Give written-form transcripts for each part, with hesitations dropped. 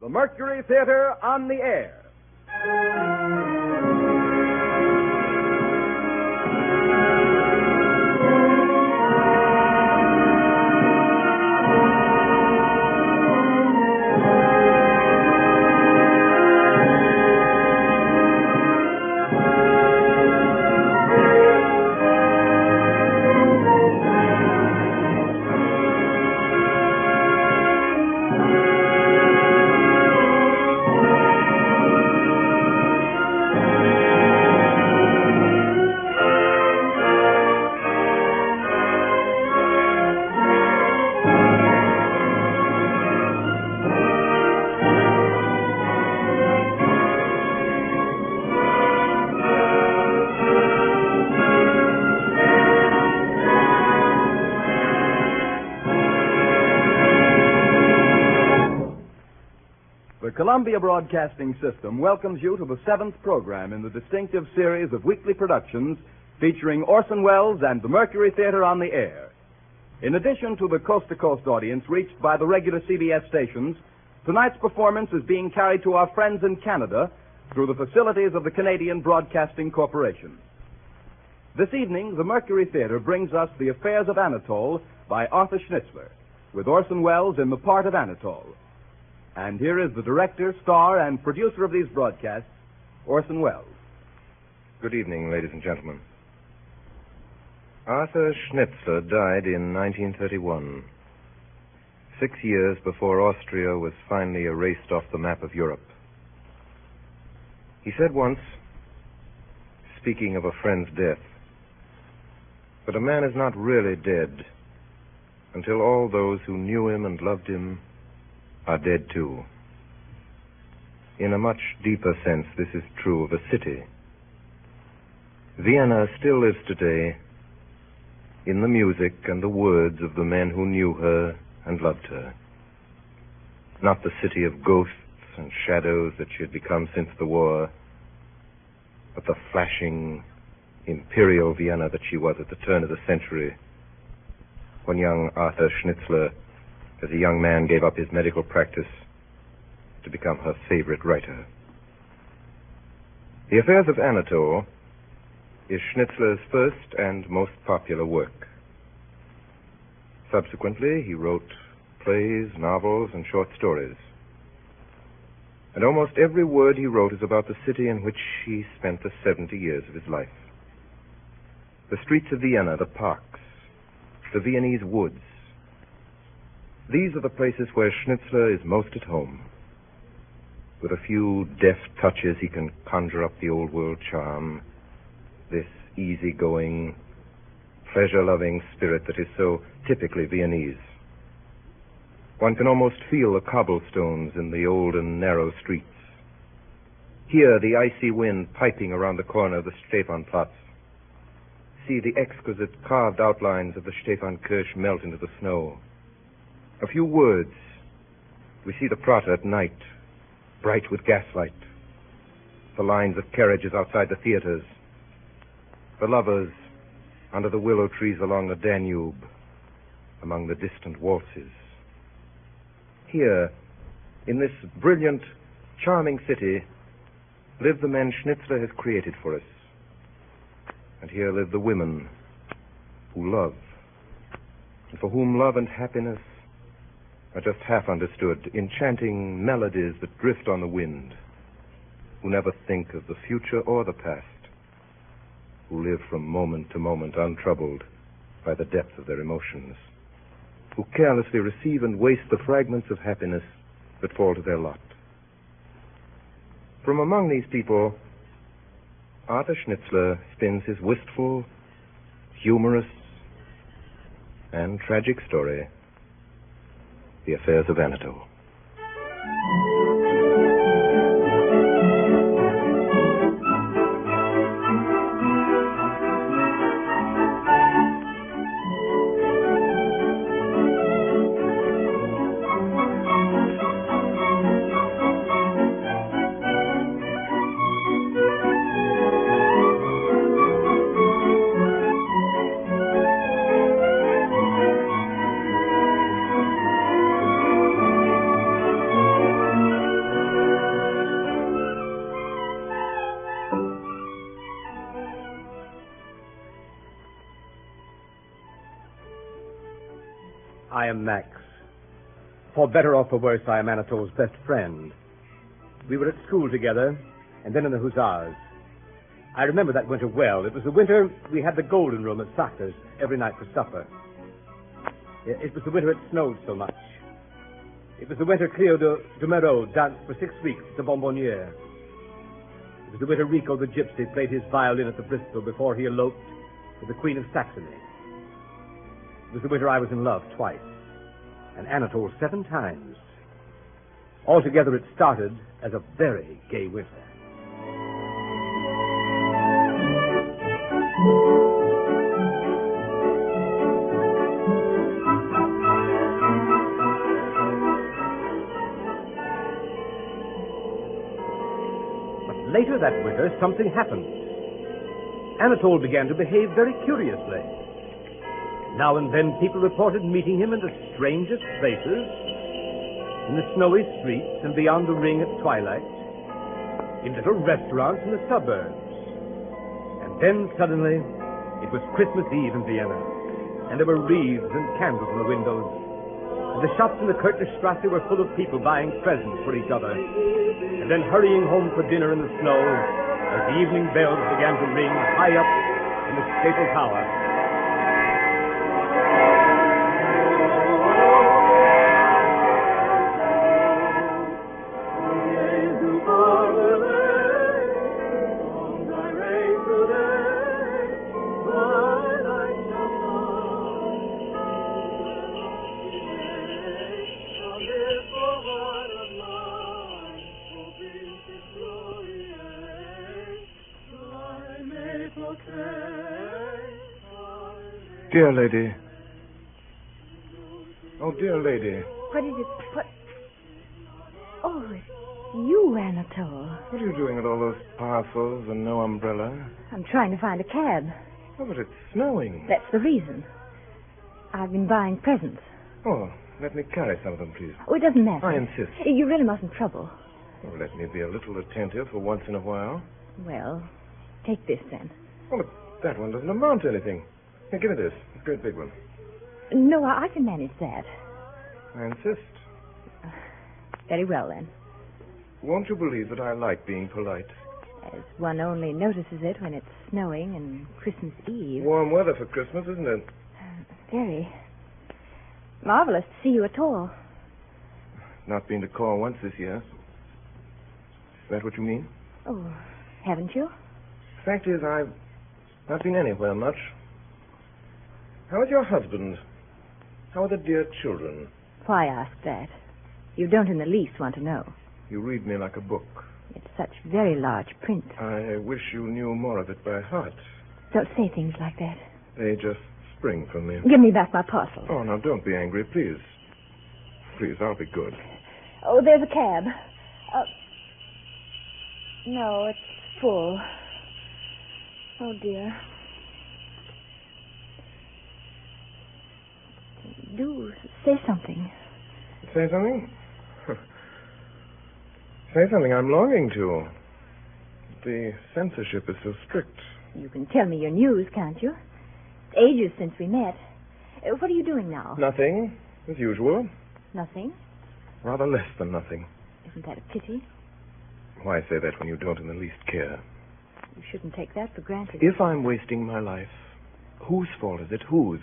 The Mercury Theater on the air. The Columbia Broadcasting System welcomes you to the 7th program in the distinctive series of weekly productions featuring Orson Welles and the Mercury Theater on the air. In addition to the coast-to-coast audience reached by the regular CBS stations, tonight's performance is being carried to our friends in Canada through the facilities of the Canadian Broadcasting Corporation. This evening, the Mercury Theater brings us The Affairs of Anatol by Arthur Schnitzler, with Orson Welles in the part of Anatol. And here is the director, star, and producer of these broadcasts, Orson Welles. Good evening, ladies and gentlemen. Arthur Schnitzler died in 1931, 6 years before Austria was finally erased off the map of Europe. He said once, speaking of a friend's death, "But a man is not really dead until all those who knew him and loved him are dead too." In a much deeper sense, this is true of a city. Vienna still lives today in the music and the words of the men who knew her and loved her. Not the city of ghosts and shadows that she had become since the war, but the flashing, imperial Vienna that she was at the turn of the century, when young Arthur Schnitzler, as a young man, gave up his medical practice to become her favorite writer. The Affairs of Anatol is Schnitzler's first and most popular work. Subsequently, he wrote plays, novels, and short stories. And almost every word he wrote is about the city in which he spent the 70 years of his life. The streets of Vienna, the parks, the Viennese woods. These are the places where Schnitzler is most at home. With a few deft touches, he can conjure up the old world charm, this easygoing, pleasure-loving spirit that is so typically Viennese. One can almost feel the cobblestones in the old and narrow streets. Hear the icy wind piping around the corner of the Stephanplatz. See the exquisite carved outlines of the Stephankirche melt into the snow. A few words. We see the Prater at night, bright with gaslight. The lines of carriages outside the theaters. The lovers under the willow trees along the Danube, among the distant waltzes. Here, in this brilliant, charming city, live the men Schnitzler has created for us. And here live the women who love, and for whom love and happiness are just half understood, enchanting melodies that drift on the wind, who never think of the future or the past, who live from moment to moment untroubled by the depth of their emotions, who carelessly receive and waste the fragments of happiness that fall to their lot. From among these people, Arthur Schnitzler spins his wistful, humorous, and tragic story, The Affairs of Anatol. I am Max. For better or for worse, I am Anatol's best friend. We were at school together, and then in the Hussars. I remember that winter well. It was the winter we had the Golden Room at Sacre's every night for supper. It was the winter it snowed so much. It was the winter Cleo de Meraux danced for 6 weeks at the Bonbonniere. It was the winter Rico the Gypsy played his violin at the Bristol before he eloped with the Queen of Saxony. It was the winter I was in love twice, and Anatol 7 times. Altogether, it started as a very gay winter. Later that winter, something happened. Anatol began to behave very curiously. Now and then, people reported meeting him in the strangest places, in the snowy streets and beyond the ring at twilight, in little restaurants in the suburbs. And then, suddenly, it was Christmas Eve in Vienna, and there were wreaths and candles in the windows, and the shops in the Kirchnerstrasse were full of people buying presents for each other, and then hurrying home for dinner in the snow as the evening bells began to ring high up in the Staple Tower. Dear lady. Oh, dear lady. What is it? What? Oh, it's you, Anatol. What are you doing with all those parcels and no umbrella? I'm trying to find a cab. Oh, but it's snowing. That's the reason. I've been buying presents. Oh, let me carry some of them, please. Oh, it doesn't matter. I insist. You really mustn't trouble. Oh, let me be a little attentive for once in a while. Well, take this then. Oh, but that one doesn't amount to anything. Here, give me this. It's a great big one. No, I can manage that. I insist. Very well, then. Won't you believe that I like being polite? As one only notices it when it's snowing and Christmas Eve. Warm weather for Christmas, isn't it? Very. Marvelous to see you at all. Not been to call once this year. Is that what you mean? Oh, haven't you? Fact is, I've not been anywhere much. How is your husband? How are the dear children? Why ask that? You don't in the least want to know. You read me like a book. It's such very large print. I wish you knew more of it by heart. Don't say things like that. They just spring from me. Give me back my parcel. Oh, now, don't be angry, please. Please, I'll be good. Oh, there's a cab. No, it's full. Oh, dear. Do say something. Say something? Say something I'm longing to. The censorship is so strict. You can tell me your news, can't you? It's ages since we met. What are you doing now? Nothing, as usual. Nothing? Rather less than nothing. Isn't that a pity? Why say that when you don't in the least care? You shouldn't take that for granted. If I'm wasting my life, whose fault is it? Whose?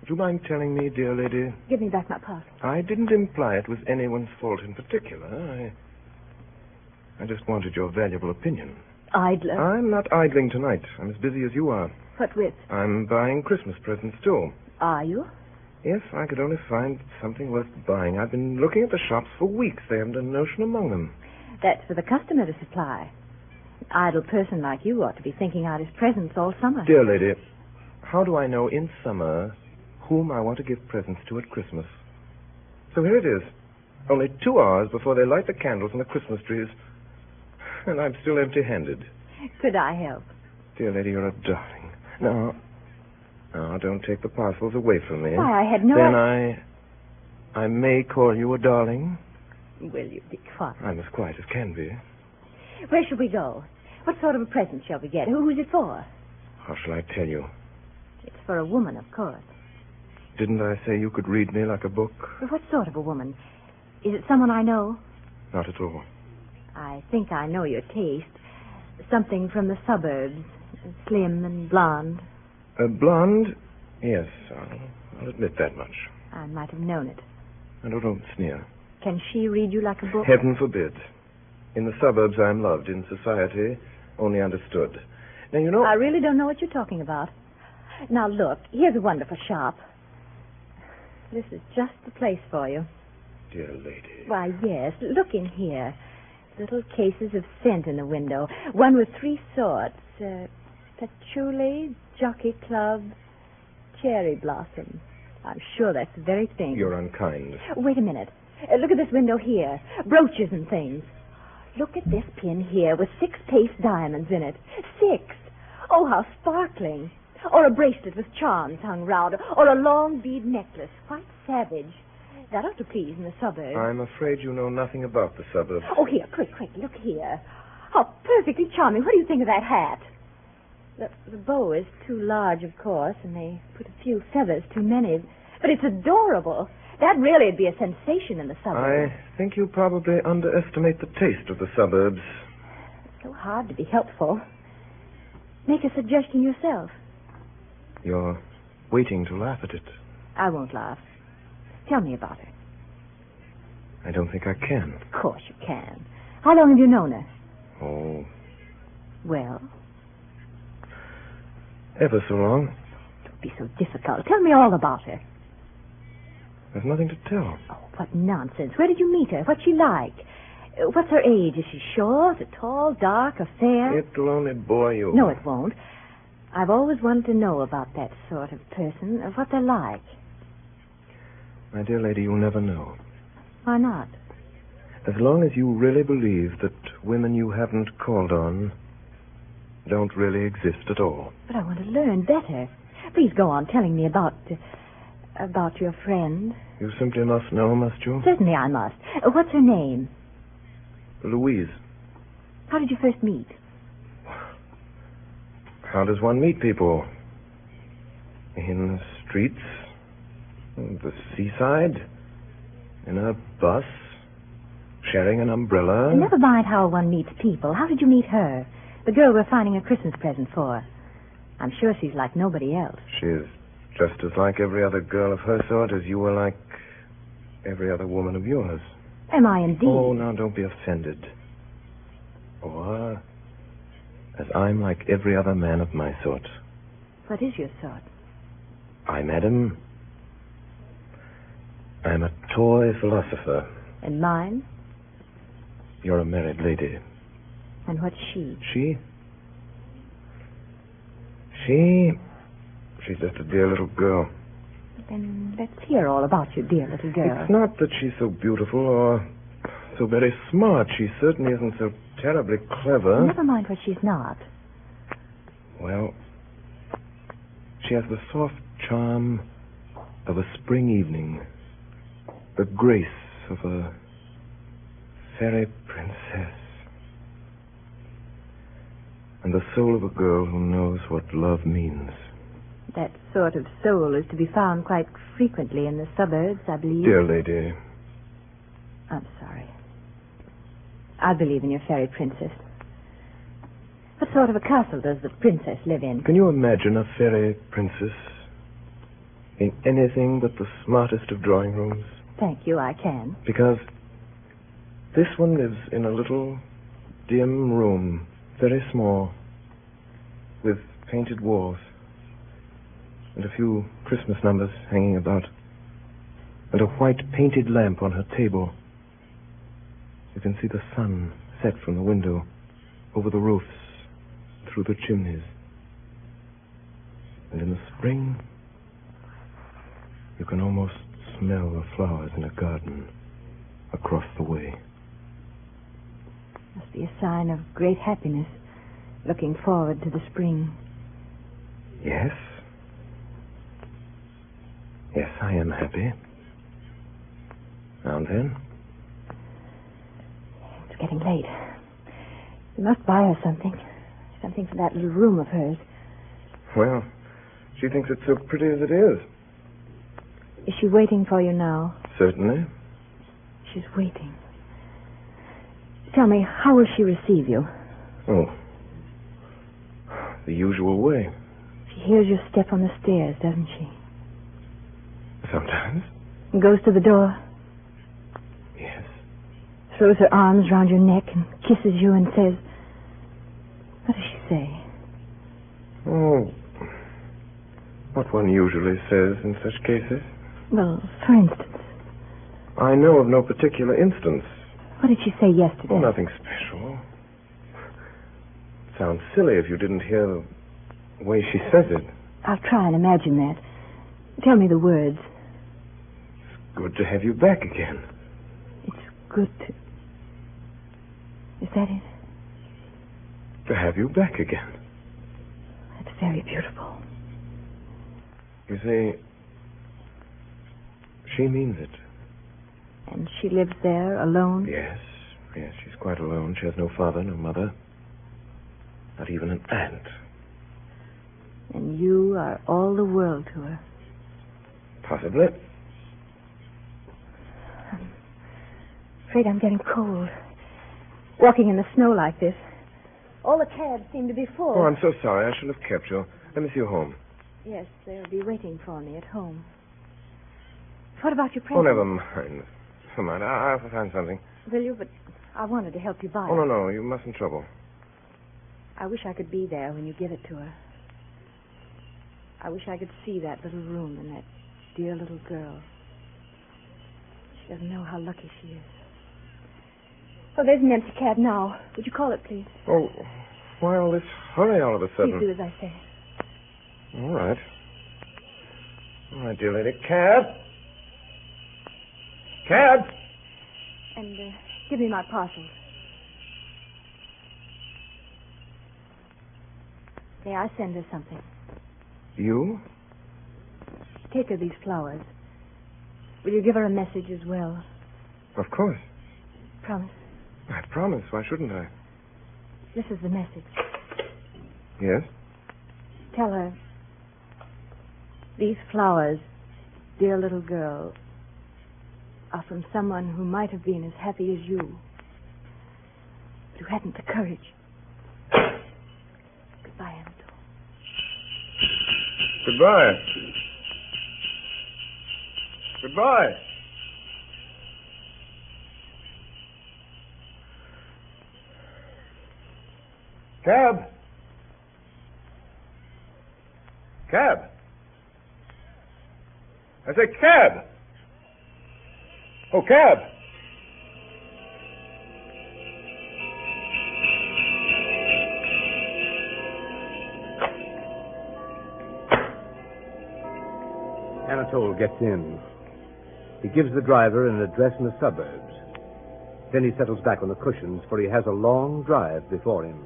Would you mind telling me, dear lady? Give me back my parcel. I didn't imply it was anyone's fault in particular. I just wanted your valuable opinion. Idler. I'm not idling tonight. I'm as busy as you are. What with? I'm buying Christmas presents, too. Are you? If I could only find something worth buying. I've been looking at the shops for weeks. They haven't a notion among them. That's for the customer to supply. An idle person like you ought to be thinking out his presents all summer. Dear lady, how do I know in summer whom I want to give presents to at Christmas? So here it is. Only 2 hours before they light the candles and the Christmas trees. And I'm still empty-handed. Could I help? Dear lady, you're a darling. Now, don't take the parcels away from me. Why, I had no... Then I may call you a darling. Will you be quiet? I'm as quiet as can be. Where shall we go? What sort of a present shall we get? Who's it for? How shall I tell you? It's for a woman, of course. Didn't I say you could read me like a book? But what sort of a woman? Is it someone I know? Not at all. I think I know your taste. Something from the suburbs. Slim and blonde. Blonde? Yes, I'll admit that much. I might have known it. And don't sneer. Can she read you like a book? Heaven forbid. In the suburbs, I'm loved. In society, only understood. Now, you know... I really don't know what you're talking about. Now, look, here's a wonderful shop. This is just the place for you. Dear lady. Why, yes. Look in here. Little cases of scent in the window. One with 3 sorts. Patchouli, Jockey Club, Cherry Blossom. I'm sure that's the very thing. You're unkind. Wait a minute. Look at this window here. Brooches and things. Look at this pin here with 6 paste diamonds in it. 6. Oh, how sparkling. Or a bracelet with charms hung round. Or a long bead necklace. Quite savage. That ought to please in the suburbs. I'm afraid you know nothing about the suburbs. Oh, here, quick, look here. How perfectly charming. What do you think of that hat? The bow is too large, of course, and they put a few feathers too many. But it's adorable. That really would be a sensation in the suburbs. I think you probably underestimate the taste of the suburbs. It's so hard to be helpful. Make a suggestion yourself. You're waiting to laugh at it. I won't laugh. Tell me about her. I don't think I can. Of course you can. How long have you known her? Oh, Well, ever so long. don't be so difficult. Tell me all about her. There's nothing to tell. Oh, what nonsense. Where did you meet her? What's she like? What's her age? Is she short, or tall, dark, or fair? It'll only bore you. No, it won't. I've always wanted to know about that sort of person, what they're like. My dear lady, you'll never know. Why not? As long as you really believe that women you haven't called on don't really exist at all. But I want to learn better. Please go on telling me about your friend. You simply must know, must you? Certainly I must. What's her name? Louise. How did you first meet? How does one meet people? In the streets? The seaside? In a bus? Sharing an umbrella? Never mind how one meets people. How did you meet her? The girl we're finding a Christmas present for. I'm sure she's like nobody else. She's just as like every other girl of her sort as you were like every other woman of yours. Am I indeed? Oh, now don't be offended. Or as I'm like every other man of my sort. What is your sort? I, madam, I'm a toy philosopher. And mine? You're a married lady. And what's she? She's just a dear little girl. Then let's hear all about your dear little girl. It's not that she's so beautiful or so very smart. She certainly isn't so terribly clever. Never mind what she's not. Well, she has the soft charm of a spring evening, the grace of a fairy princess, and the soul of a girl who knows what love means. That sort of soul is to be found quite frequently in the suburbs, I believe. Dear lady. I'm sorry. I believe in your fairy princess. What sort of a castle does the princess live in? Can you imagine a fairy princess in anything but the smartest of drawing rooms? Thank you, I can. Because this one lives in a little dim room, very small, with painted walls, and a few Christmas numbers hanging about, and a white painted lamp on her table. You can see the sun set from the window, over the roofs, through the chimneys. And in the spring, you can almost smell the flowers in a garden across the way. Must be a sign of great happiness, looking forward to the spring. Yes. Yes, I am happy. Now and then. It's getting late. We must buy her something. Something for that little room of hers. Well, she thinks it's so pretty as it is. Is she waiting for you now? Certainly. She's waiting. Tell me, how will she receive you? Oh. The usual way. She hears your step on the stairs, doesn't she? Sometimes. And goes to the door. Yes. Throws her arms round your neck and kisses you and says... What does she say? Oh. What one usually says in such cases. Well, for instance. I know of no particular instance. What did she say yesterday? Oh, nothing special. It sounds silly if you didn't hear the way she says it. I'll try and imagine that. Tell me the words. It's good to have you back again. It's good to... Is that it? To have you back again. That's very beautiful. You see, she means it. And she lives there alone? Yes, she's quite alone. She has no father, no mother. Not even an aunt. And you are all the world to her. Possibly. I'm afraid I'm getting cold. Walking in the snow like this. All the cabs seem to be full. Oh, I'm so sorry. I should have kept you. Let me see you home. Yes, they'll be waiting for me at home. What about your present? Oh, never mind. Never mind. I'll find something. Will you? But I wanted to help you buy Oh, it. no. You mustn't trouble. I wish I could be there when you give it to her. I wish I could see that little room and that dear little girl. She doesn't know how lucky she is. Oh, there's an empty cab now. Would you call it, please? Oh, why all this hurry all of a sudden? Please do as I say. All right. All right, dear lady. Cab! Cab! And give me my parcels. May I send her something? You? Take her these flowers. Will you give her a message as well? Of course. Promise. I promise. Why shouldn't I? This is the message. Yes? Tell her, these flowers, dear little girl, are from someone who might have been as happy as you, but who hadn't the courage. Goodbye, Anatol. Goodbye. Goodbye. Cab. Cab. I say cab. Oh, cab. Anatol gets in. He gives the driver an address in the suburbs. Then he settles back on the cushions, for he has a long drive before him.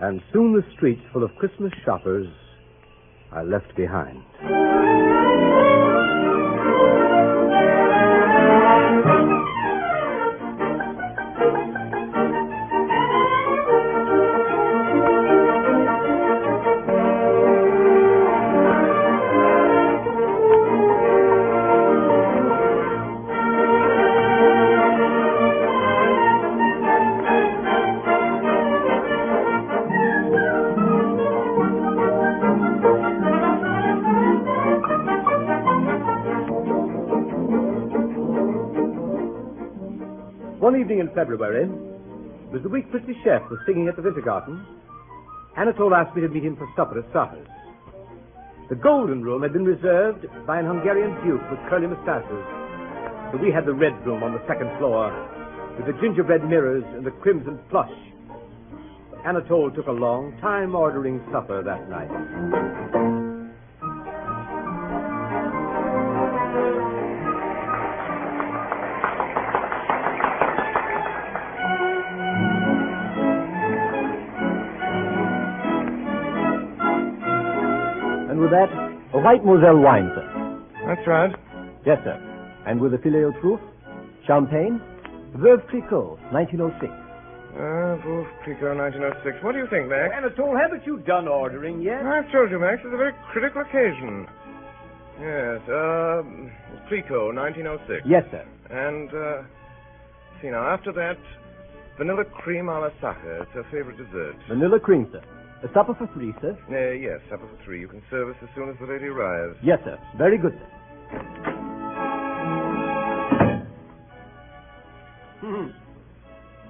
And soon the streets full of Christmas shoppers are left behind. One evening in February, it was the week Fritzy Chef was singing at the Winter Garden. Anatol asked me to meet him for supper at Sartor's. The Golden Room had been reserved by an Hungarian duke with curly mustaches, but we had the Red Room on the second floor, with the gingerbread mirrors and the crimson plush. Anatol took a long time ordering supper that night. With that, a white Moselle wine, sir. That's right. Yes, sir. And with a filet au truffe, champagne? Veuve Clicquot, 1906. Veuve Clicquot, 1906. What do you think, Max? Anatol, haven't you done ordering yet? I've told you, Max, it's a very critical occasion. Yes, Clicquot, 1906. Yes, sir. And, see now, after that, vanilla cream a la sacher. It's her favorite dessert. Vanilla cream, sir. A supper for 3, sir. Yes, supper for 3. You can serve us as soon as the lady arrives. Yes, sir. Very good, sir.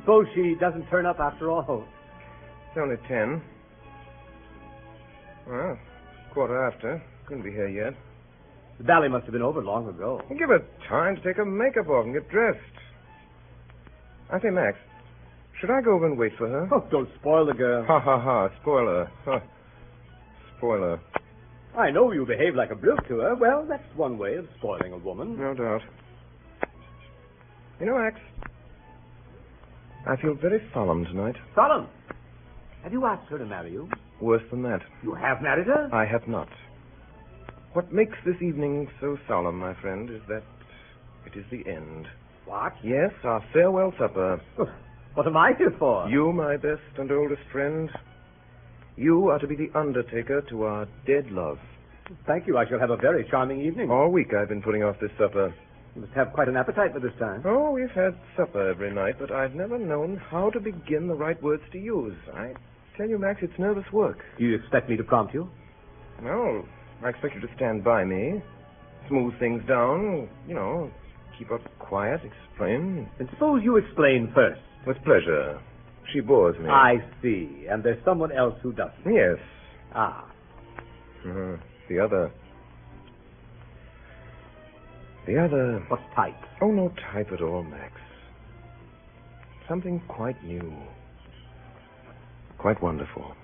Suppose she doesn't turn up after all. It's only 10. Well, quarter after. Couldn't be here yet. The ballet must have been over long ago. Give her time to take her makeup off and get dressed. I say, Max, should I go over and wait for her? Oh, don't spoil the girl. Ha, ha, ha. Spoiler. Huh. Spoiler. I know you behave like a brute to her. Well, that's one way of spoiling a woman. No doubt. You know, Max, I feel very solemn tonight. Solemn? Have you asked her to marry you? Worse than that. You have married her? I have not. What makes this evening so solemn, my friend, is that it is the end. What? Yes, our farewell supper. What am I here for? You, my best and oldest friend, you are to be the undertaker to our dead love. Thank you. I shall have a very charming evening. All week I've been putting off this supper. You must have quite an appetite for this time. Oh, we've had supper every night, but I've never known how to begin the right words to use. I tell you, Max, it's nervous work. Do you expect me to prompt you? No, I expect you to stand by me, smooth things down, keep up quiet, explain. Then suppose you explain first. With pleasure. She bores me. I see. And there's someone else who doesn't. Yes. Ah. The other. The other... What type? Oh, no type at all, Max. Something quite new. Quite wonderful.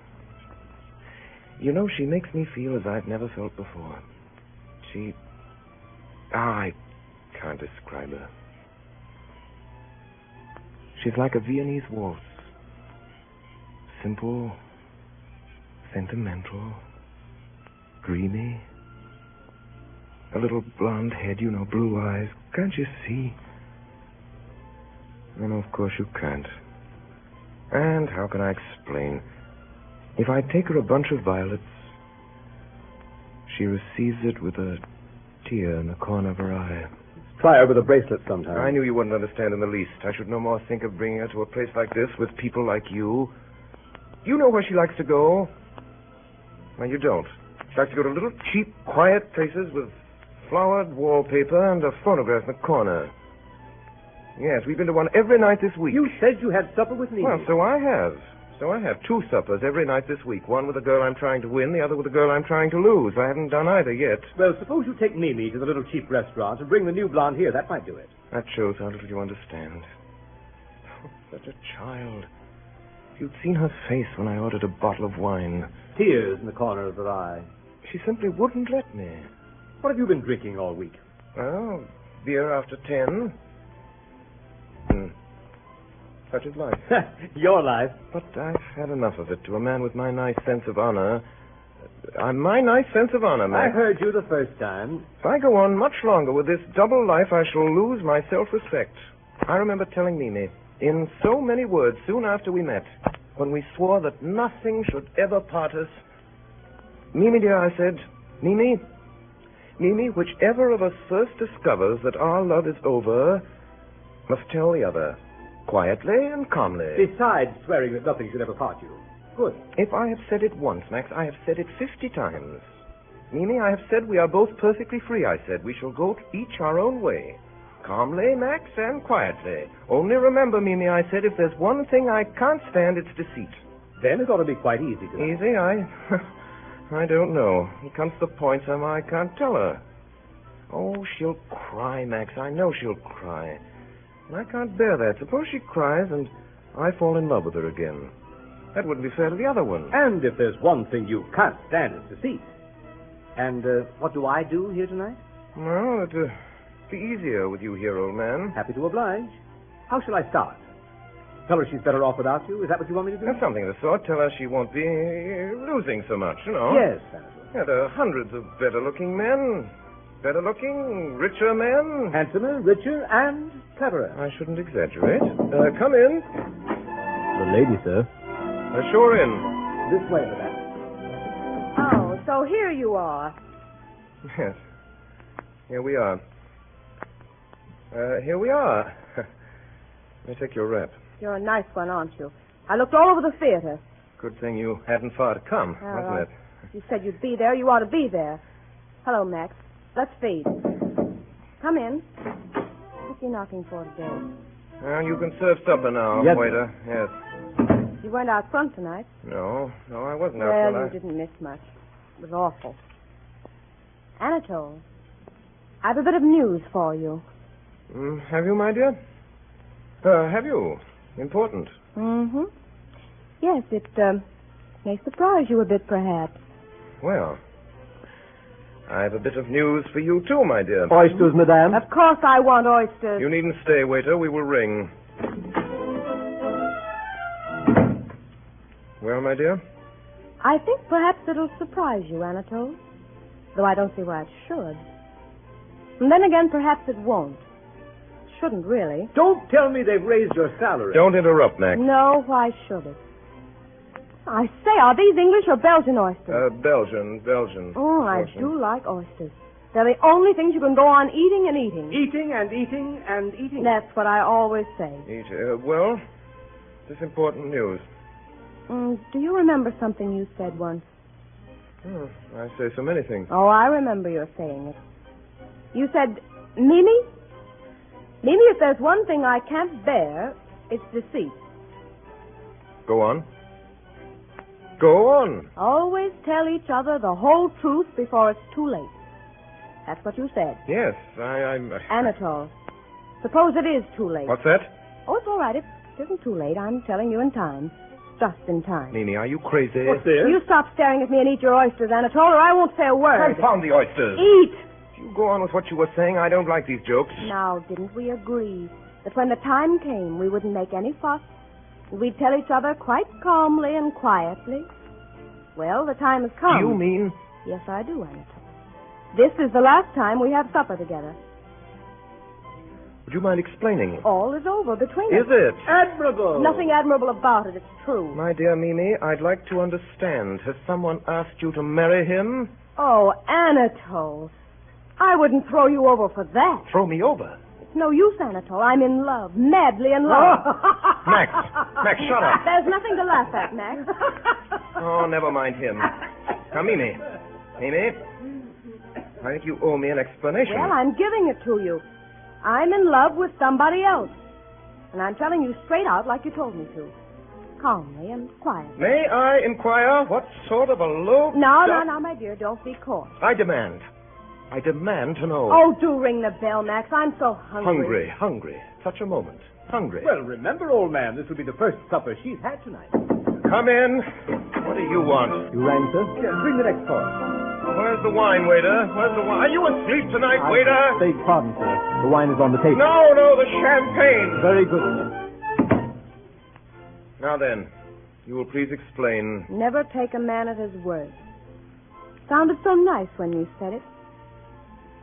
You know, she makes me feel as I've never felt before. I can't describe her. She's like a Viennese waltz. Simple, sentimental, dreamy. A little blonde head, blue eyes. Can't you see? No, of course you can't. And how can I explain? If I take her a bunch of violets, she receives it with a tear in the corner of her eye. Try her with a bracelet sometime. I knew you wouldn't understand in the least. I should no more think of bringing her to a place like this with people like you. You know where she likes to go? Well, you don't. She likes to go to little, cheap, quiet places with flowered wallpaper and a phonograph in the corner. Yes, we've been to one every night this week. You said you had supper with me. Well, so I have. So I have 2 suppers every night this week. One with a girl I'm trying to win, the other with a girl I'm trying to lose. I haven't done either yet. Well, suppose you take Mimi to the little cheap restaurant and bring the new blonde here. That might do it. That shows how little you understand. Oh, such a child. If you'd seen her face when I ordered a bottle of wine. Tears in the corner of her eye. She simply wouldn't let me. What have you been drinking all week? Well, beer after 10. Such is life. Your life. But I've had enough of it. To a man with my nice sense of honor. My nice sense of honor, Max. I heard you the first time. If I go on much longer with this double life, I shall lose my self-respect. I remember telling Mimi, in so many words, soon after we met, when we swore that nothing should ever part us. Mimi, dear, I said, Mimi, whichever of us first discovers that our love is over, must tell the other. Quietly and calmly. Besides swearing that nothing should ever part you. Good. If I have said it once, Max, I have said it 50 times. Mimi, I have said we are both perfectly free, I said. We shall go each our own way. Calmly, Max, and quietly. Only remember, Mimi, I said, if there's one thing I can't stand, it's deceit. Then it ought to be quite easy to... Easy? I don't know. It comes to the point somehow I can't tell her. Oh, she'll cry, Max. I know she'll cry. And I can't bear that. Suppose she cries and I fall in love with her again. That wouldn't be fair to the other one. And if there's one thing you can't stand, it's deceit. And what do I do here tonight? Well, it'd be easier with you here, old man. Happy to oblige. How shall I start? Tell her she's better off without you? Is that what you want me to do? That's something of the sort. Tell her she won't be losing so much, Yes, Senator. Yeah, there are hundreds of better-looking men. Better looking, richer men? Handsomer, richer, and cleverer. I shouldn't exaggerate. Come in. The lady, sir. Sure in. This way, madame. Oh, so here you are. Yes. Here we are. Here we are. Let me take your wrap. You're a nice one, aren't you? I looked all over the theater. Good thing you hadn't far to come, wasn't it? You said you'd be there. You ought to be there. Hello, Max. Let's feed. Come in. What's he knocking for today? Well, you can serve supper now, Yes, waiter. Yes. You weren't out front tonight. No, I wasn't out Well, front. you didn't miss much. It was awful. Anatol, I've a bit of news for you. Have you, my dear? Have you? Important. Mm-hmm. Yes, it may surprise you a bit, perhaps. Well, I have a bit of news for you, too, my dear. Oysters, madame. Of course I want oysters. You needn't stay, waiter. We will ring. Well, my dear? I think perhaps it'll surprise you, Anatol. Though I don't see why it should. And then again, perhaps it won't. Shouldn't, really. Don't tell me they've raised your salary. Don't interrupt, Max. No, why should it? I say, are these English or Belgian oysters? Belgian. Oh, I Belgian. do like oysters. They're the only things you can go on eating and eating. Eating and eating and eating. That's what I always say. Well, this important news. Do you remember something you said once? I say so many things. Oh, I remember your saying it. You said, Mimi, if there's one thing I can't bear, it's deceit. Go on. Go on. Always tell each other the whole truth before it's too late. That's what you said. Yes, I'm... Anatol, suppose it is too late. What's that? Oh, it's all right. It isn't too late. I'm telling you in time. Just in time. Mimi, are you crazy? What's this? You stop staring at me and eat your oysters, Anatol, or I won't say a word. Confound the oysters. Eat! If you go on with what you were saying, I don't like these jokes. Now, didn't we agree that when the time came, we wouldn't make any fuss? And we'd tell each other quite calmly and quietly? Well, the time has come. Do you mean... Yes, I do, Anatol. This is the last time we have supper together. Would you mind explaining? All is over between us. Is it? Admirable. Nothing admirable about it. It's true. My dear Mimi, I'd like to understand. Has someone asked you to marry him? Oh, Anatol. I wouldn't throw you over for that. Throw me over. It's no use, Anatol. I'm in love. Madly in love. Max, shut up. There's nothing to laugh at, Max. Oh, never mind him. Now, Mimi, I think you owe me an explanation. Well, I'm giving it to you. I'm in love with somebody else. And I'm telling you straight out like you told me to. Calmly and quietly. May I inquire what sort of a low... No, my dear, don't be coarse. I demand to know. Oh, do ring the bell, Max. I'm so hungry. Hungry. Such a moment. Hungry. Well, remember, old man, this will be the first supper she's had tonight. Come in. What do you want? You rang, sir? Yes, bring the next course. Where's the wine, waiter? Where's the wine? Are you asleep tonight, waiter? Beg pardon, sir. The wine is on the table. No, the champagne. Very good, sir. Now then, you will please explain. Never take a man at his word. Sounded so nice when you said it.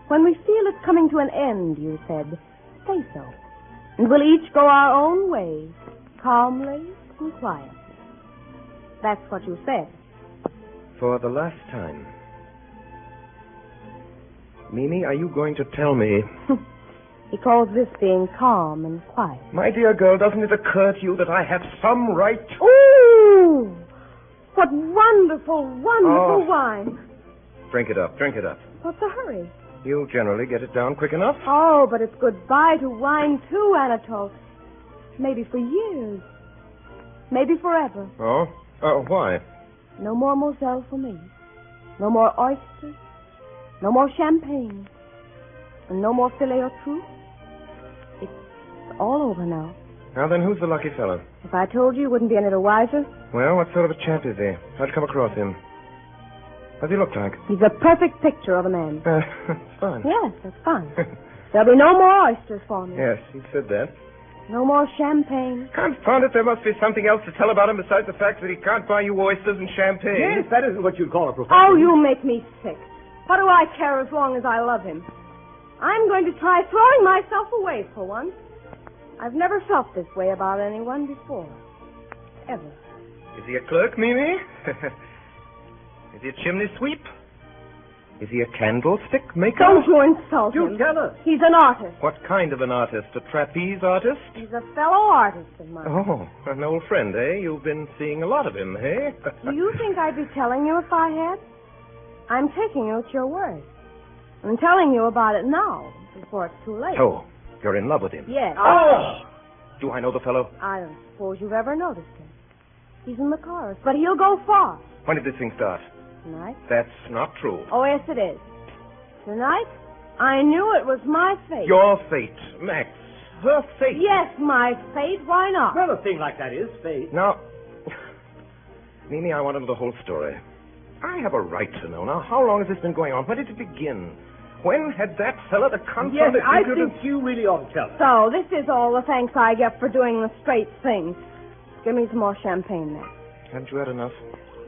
When we feel it's coming to an end, you said, say so. And we'll each go our own way, calmly and quietly. That's what you said. For the last time. Mimi, are you going to tell me? He calls this being calm and quiet. My dear girl, doesn't it occur to you that I have some right... Ooh! What wonderful wine. Drink it up. What's the hurry? You generally get it down quick enough. Oh, but it's goodbye to wine, too, Anatol. Maybe for years. Maybe forever. Oh? Why? No more Moselle for me. No more oysters. No more champagne. And no more filet au trou. It's all over now. Now then, who's the lucky fellow? If I told you, you wouldn't be any the wiser. Well, what sort of a chap is he? How'd you come across him? What does he look like? He's a perfect picture of a man. It's fine. Yes, that's fine. There'll be no more oysters for me. Yes, he said that. No more champagne. Confound it, there must be something else to tell about him besides the fact that he can't buy you oysters and champagne. Yes, that isn't what you'd call a professional. Oh, you make me sick. What do I care as long as I love him? I'm going to try throwing myself away for once. I've never felt this way about anyone before. Ever. Is he a clerk, Mimi? Is he a chimney sweep? Is he a candlestick maker? Don't you insult him. You tell us. He's an artist. What kind of an artist? A trapeze artist? He's a fellow artist of mine. Oh, an old friend, eh? You've been seeing a lot of him, eh? Do you think I'd be telling you if I had? I'm taking you at your word. I'm telling you about it now, before it's too late. So, you're in love with him? Yes. Oh! Do I know the fellow? I don't suppose you've ever noticed him. He's in the chorus, but he'll go far. When did this thing start? Tonight? That's not true. Oh, yes, it is. Tonight, I knew it was my fate. Your fate, Max. Her fate. Yes, my fate. Why not? Well, a thing like that is fate. Now, Mimi, I want to know the whole story. I have a right to know. Now, how long has this been going on? When did it begin? When had that fella the Yes, consummate I impudence... think you really ought to tell us. So, this is all the thanks I get for doing the straight thing. Give me some more champagne now. Haven't you had enough?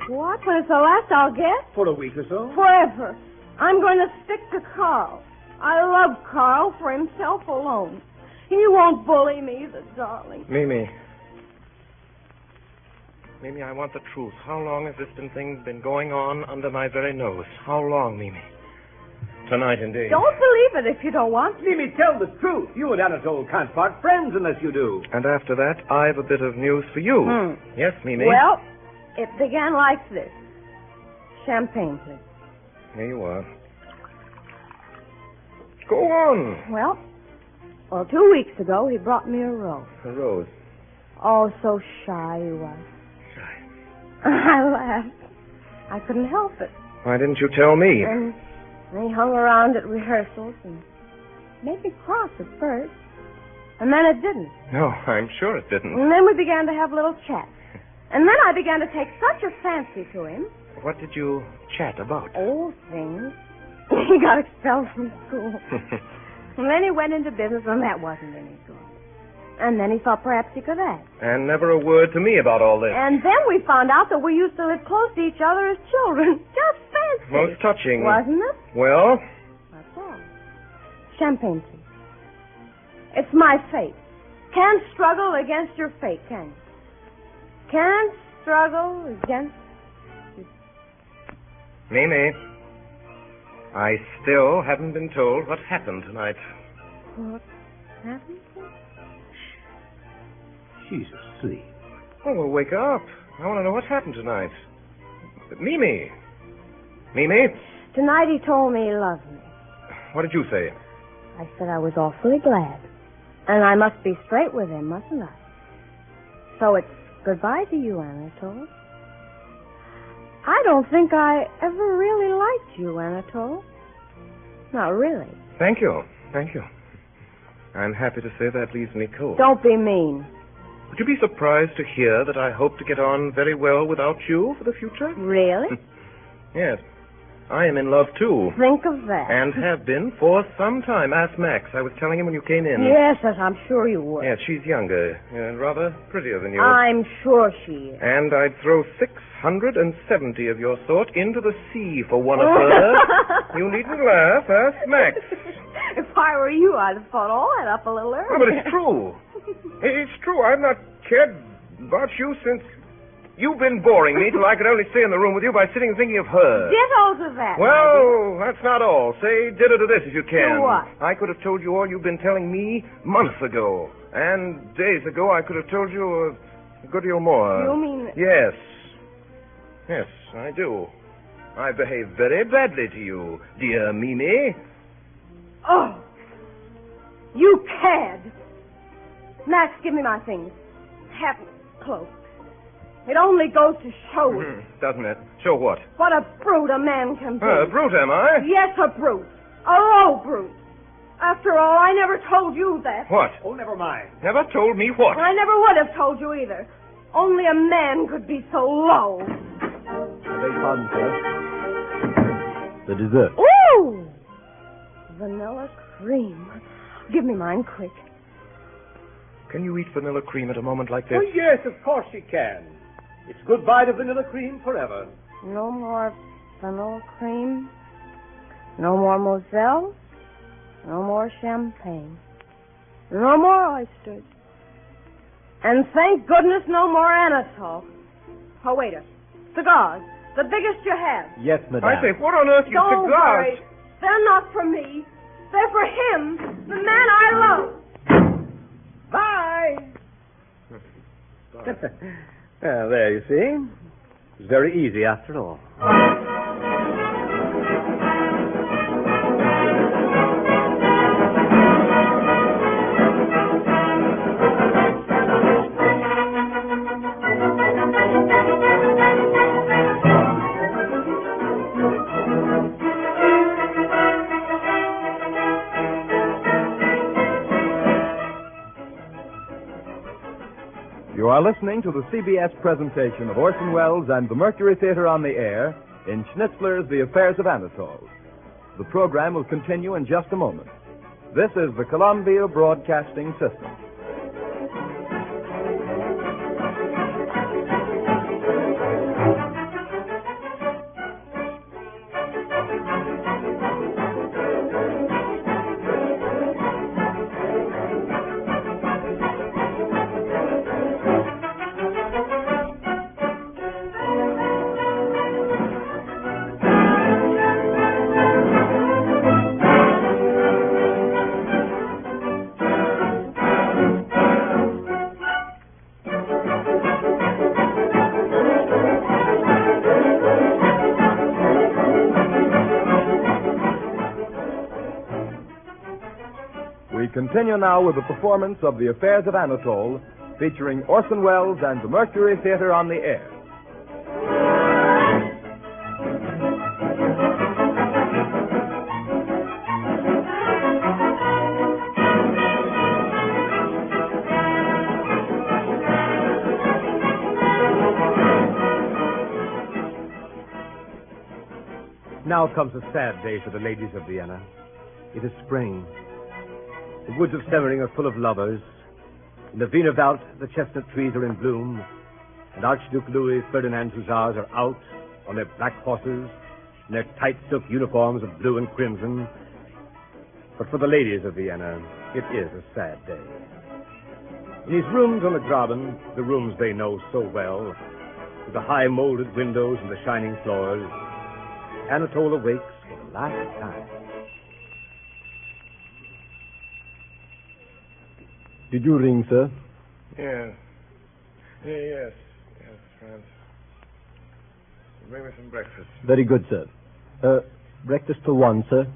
What? When it's the last I'll get? For a week or so. Forever. I'm going to stick to Carl. I love Carl for himself alone. He won't bully me, the darling. Mimi, I want the truth. How long has this thing been going on under my very nose? How long, Mimi? Tonight, indeed. Don't believe it if you don't want to. Mimi, tell the truth. You and Anatol can't part friends unless you do. And after that, I've a bit of news for you. Yes, Mimi? Well, it began like this. Champagne, please. Here you are. Go on. Well, 2 weeks ago, he brought me a rose. A rose. Oh, so shy he was. Shy. I laughed. I couldn't help it. Why didn't you tell me? And he hung around at rehearsals and made me cross at first. And then it didn't. No, I'm sure it didn't. And then we began to have little chats. And then I began to take such a fancy to him. What did you chat about? Old things. He got expelled from school. And then he went into business, and that wasn't any good. And then he thought perhaps he could act. And never a word to me about all this. And then we found out that we used to live close to each other as children. Just fancy. Most touching. Wasn't it? Well? That's all. Champagne, please. It's my fate. Can't struggle against your fate, can you? Can't struggle against... Mimi, I still haven't been told what happened tonight. What happened? She's asleep. Oh, well, wake up. I want to know what happened tonight. Mimi. Tonight he told me he loved me. What did you say? I said I was awfully glad. And I must be straight with him, mustn't I? So it's goodbye to you, Anatol. I don't think I ever really liked you, Anatol. Not really. Thank you. I'm happy to say that leaves me cold. Don't be mean. Would you be surprised to hear that I hope to get on very well without you for the future? Really? Yes. I am in love, too. Think of that. And have been for some time. Ask Max. I was telling him when you came in. Yes, I'm sure you would. Yes, she's younger and rather prettier than you. I'm sure she is. And I'd throw 670 of your sort into the sea for one of her. You needn't laugh. Ask Max. If I were you, I'd have thought all that up a little earlier. Oh, but it's true. It's true. I've not cared about you since... You've been boring me till I could only stay in the room with you by sitting and thinking of her. Ditto to that. Well, that's not all. Say ditto to this if you can. To what? I could have told you all you've been telling me months ago. And days ago I could have told you a good deal more. You mean... Yes. Yes, I do. I behaved very badly to you, dear Mimi. Oh, you cad. Max, give me my things. Hat, cloak. It only goes to show it. Doesn't it? Show what? What a brute a man can be. A brute, am I? Yes, a brute. A low brute. After all, I never told you that. What? Oh, never mind. Never told me what? I never would have told you either. Only a man could be so low. Beg pardon, sir. The dessert. Ooh! Vanilla cream. Give me mine quick. Can you eat vanilla cream at a moment like this? Oh, yes, of course she can. It's goodbye to vanilla cream forever. No more vanilla cream? No more Moselle. No more champagne. No more oysters. And thank goodness no more Anatol. Oh, waiter. Cigars. The biggest you have. Yes, madame. I say, what on earth, you Don't cigars? worry. They're not for me. They're for him, the man I love. Bye. Well, there you see. It's very easy after all. You are listening to the CBS presentation of Orson Welles and the Mercury Theater on the Air in Schnitzler's The Affairs of Anatol. The program will continue in just a moment. This is the Columbia Broadcasting System. We continue now with the performance of The Affairs of Anatol, featuring Orson Welles and the Mercury Theater on the Air. Now comes a sad day for the ladies of Vienna. It is spring. The woods of Semmering are full of lovers. In the Wienerwald, the chestnut trees are in bloom, and Archduke Louis Ferdinand's hussars are out on their black horses in their tight silk uniforms of blue and crimson. But for the ladies of Vienna, it is a sad day. In his rooms on the Graben, the rooms they know so well, with the high molded windows and the shining floors, Anatol awakes for the last time. Did you ring, sir? Yes. Yes, Franz. Bring me some breakfast. Very good, sir. Breakfast for one, sir?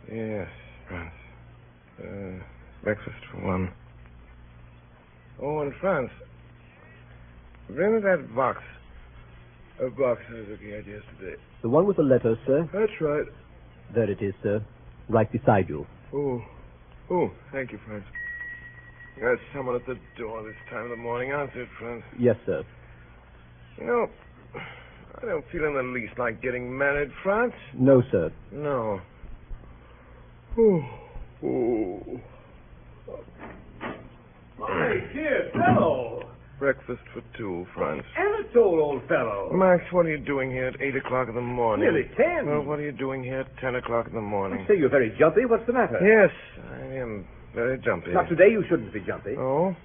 Yes, Franz. Breakfast for one. Oh, and Franz, bring me that box. A box I was looking at yesterday. The one with the letters, sir? That's right. There it is, sir. Right beside you. Oh, thank you, Franz. There's someone at the door this time of the morning. Answer it, Franz. Yes, sir. You know, I don't feel in the least like getting married, Franz. No, sir. No. My dear fellow! Breakfast for two, Franz. Anatol, old fellow! Max, what are you doing here at 8 o'clock in the morning? Nearly 10. Well, what are you doing here at 10 o'clock in the morning? I say you're very jumpy. What's the matter? Yes, I am very jumpy. Not today. You shouldn't be jumpy. Oh?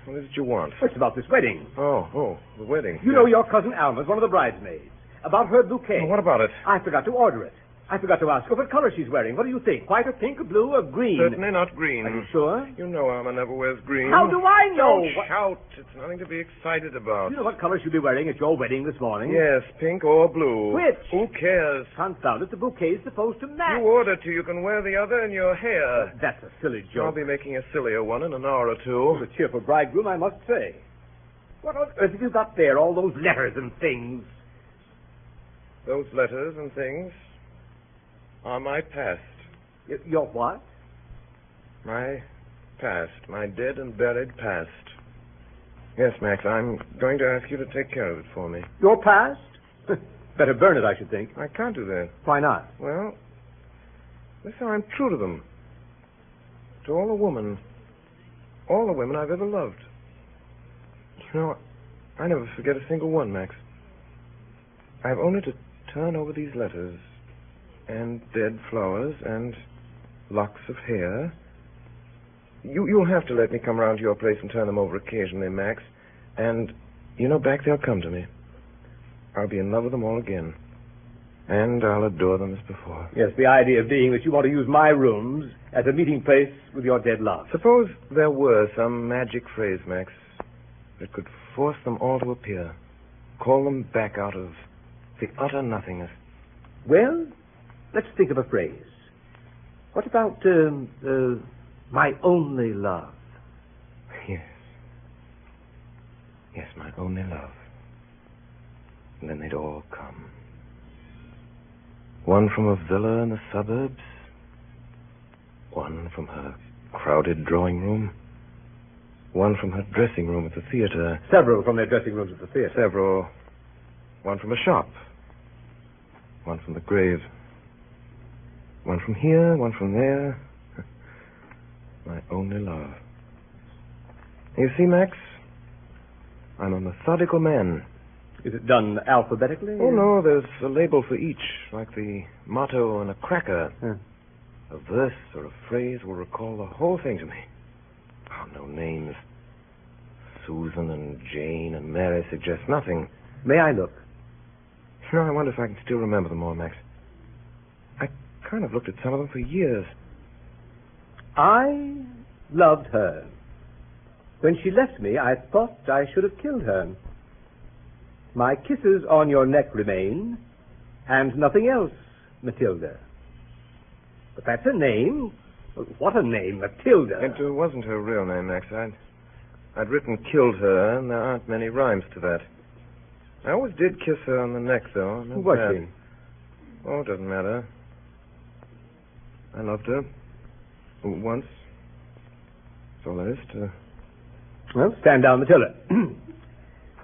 What is it you want? It's about this wedding. Oh, the wedding. You know your cousin Alma's one of the bridesmaids. About her bouquet. Well, what about it? I forgot to order it. I forgot to ask her what color she's wearing. What do you think? White or pink or blue or green? Certainly not green. Are you sure? You know Alma never wears green. How do I know? Don't shout. It's nothing to be excited about. You know what color she'll be wearing at your wedding this morning? Yes, pink or blue. Which? Who cares? Confound it, the bouquet's supposed to match. You order to. You can wear the other in your hair. That's a silly I'll joke. be making a sillier one in an hour or two. A cheerful bridegroom, I must say. What on earth have you got there, all those letters and things? Those letters and things are my past. Your what? My past. My dead and buried past. Yes, Max, I'm going to ask you to take care of it for me. Your past? Better burn it, I should think. I can't do that. Why not? Well, that's how I'm true to them. To all the women I've ever loved. You know, I never forget a single one, Max. I've only to turn over these letters and dead flowers and locks of hair. You'll have to let me come round to your place and turn them over occasionally, Max. And, back they'll come to me. I'll be in love with them all again. And I'll adore them as before. Yes, the idea being that you want to use my rooms as a meeting place with your dead love. Suppose there were some magic phrase, Max, that could force them all to appear. Call them back out of the utter nothingness. Well, let's think of a phrase. What about, my only love? Yes. Yes, my only love. And then they'd all come. One from a villa in the suburbs. One from her crowded drawing room. One from her dressing room at the theater. Several from their dressing rooms at the theater. Several. One from a shop. One from the grave. One from here, one from there. My only love. You see, Max, I'm a methodical man. Is it done alphabetically? Oh, no, there's a label for each, like the motto on a cracker. Huh. A verse or a phrase will recall the whole thing to me. Oh, no names. Susan and Jane and Mary suggest nothing. May I look? I wonder if I can still remember them all, Max. I kind of looked at some of them for years. I loved her. When she left me, I thought I should have killed her. My kisses on your neck remain, and nothing else, Matilda. But that's a name. What a name, Matilda. It wasn't her real name, Max. I'd written killed her, and there aren't many rhymes to that. I always did kiss her on the neck, though. Who was she? Oh, it doesn't matter. I loved her. Once. That's all there is to... Well, stand down, Matilda.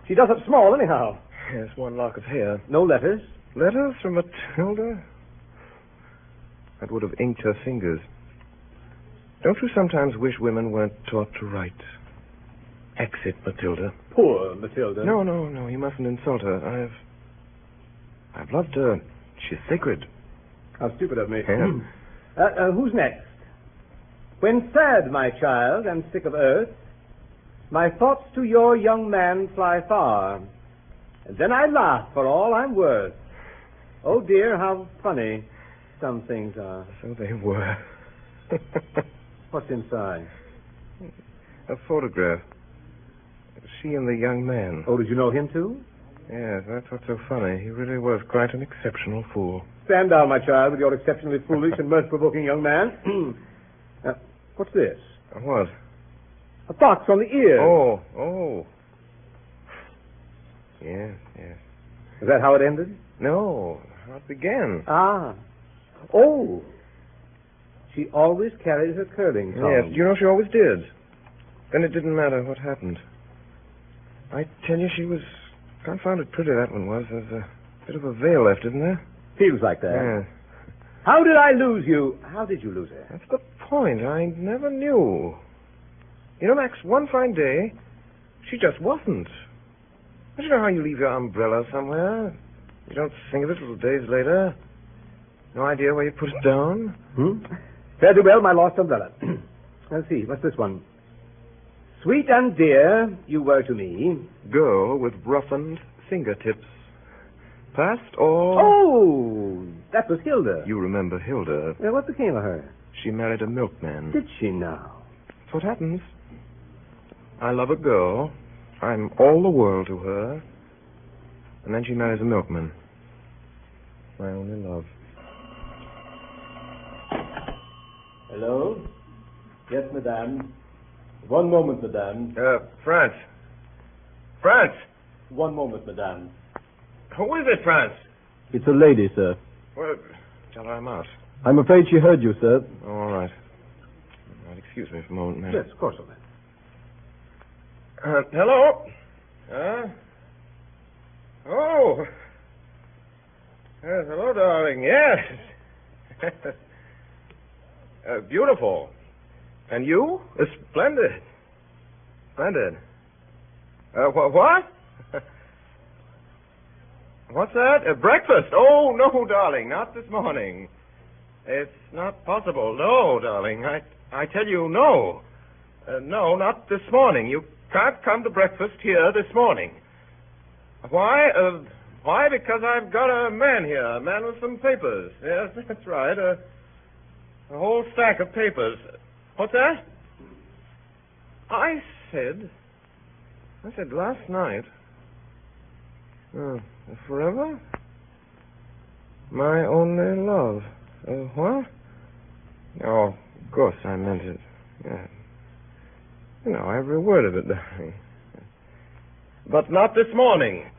She does up small, anyhow. Yes, one lock of hair. No letters? Letters from Matilda? That would have inked her fingers. Don't you sometimes wish women weren't taught to write? Exit, Matilda. Poor Matilda. No, you mustn't insult her. I've loved her. She's sacred. How stupid of me. Yeah. Who's next? When sad, my child, and sick of earth, my thoughts to your young man fly far, and then I laugh for all I'm worth. Oh, dear, how funny some things are. So they were. What's inside? A photograph. She and the young man. Oh, did you know him, too? Yes, that's what's so funny. He really was quite an exceptional fool. Stand down, my child, with your exceptionally foolish and mirth-provoking young man. What's this? What? A box on the ear. Oh. Yes. Is that how it ended? No, how it began. Ah. Oh. She always carried her curling comb. Yes, she always did. Then it didn't matter what happened. I tell you, she was confounded pretty, that one was. There's a bit of a veil left, isn't there? Feels like that. Yeah. How did I lose you? How did you lose her? That's the point. I never knew. Max, one fine day, she just wasn't. Don't you know how you leave your umbrella somewhere? You don't think of it till days later. No idea where you put it down? Fare thee well, my lost umbrella. Let's see, what's this one? Sweet and dear you were to me. Girl with roughened fingertips. Past all... Oh, that was Hilda. You remember Hilda. What became of her? She married a milkman. Did she now? That's what happens. I love a girl. I'm all the world to her. And then she marries a milkman. My only love. Hello? Yes, madame. One moment, madame. France. France! One moment, madame. Who is it, France? It's a lady, sir. Well, tell her I'm out. I'm afraid she heard you, sir. Oh, all right. Excuse me for a moment, ma'am. Yes, of course, man. Hello? Oh. Yes, hello, darling. Yes. Beautiful. And you? Splendid. Splendid. What? What's that? Breakfast? Oh, no, darling, not this morning. It's not possible. No, darling. I tell you, no. No, not this morning. You can't come to breakfast here this morning. Why? Why? Because I've got a man here, a man with some papers. Yes, that's right. A whole stack of papers. What's that? I said last night. Forever? My only love. What? Oh, of course I meant it. Yeah. You know, every word of it, darling. But not this morning.